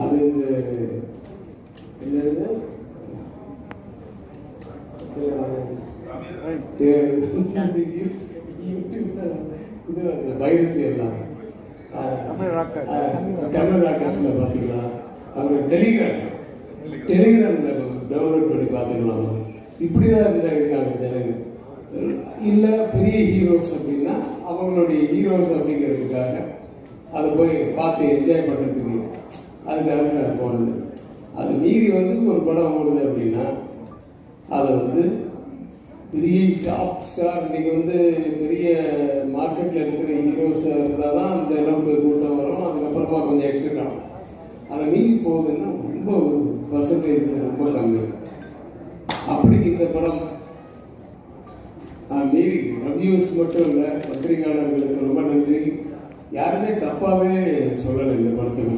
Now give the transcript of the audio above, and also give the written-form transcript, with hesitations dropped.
அது இந்த என்னது வைரஸ் எல்லாம் தமிழ் ராக்கர்ஸ்ல பாத்தீங்களா, அவங்க டெலிகிராம்ல டவுன்லோட் பண்ணி பார்த்துக்கலாம். இப்படிதான் இருக்காங்க ஜனங்க. இல்ல பெரிய ஹீரோஸ் அப்படின்னா அவங்களுடைய ஹீரோஸ் அப்படிங்கிறதுக்காக அதை போய் பார்த்து என்ஜாய் பண்ணுறதுக்கு அதுக்காக போனது. அது மீறி ஒரு படம் ஓடுது அப்படின்னா அதை பெரிய டாப் ஸ்டார் இன்னைக்கு பெரிய மார்க்கெட்டில் இருக்கிற ஹீரோஸ் இருந்தால் தான் அந்த அளவுக்கு கூட்டம் வரும். அதுக்கப்புறமா கொஞ்சம் எக்ஸ்ட்ரா ஆகும். அதை மீறி போகுதுன்னா ரொம்ப பர்சன்டேஜ் ரொம்ப கம்மி. அப்படி இந்த படம் மீறி ரிவ்யூஸ் மட்டும் இல்லை, பத்திரிகையாளர்களுக்கு ரொம்ப நன்றி. யாருமே தப்பாகவே சொல்லலை இந்த படத்துக்கு.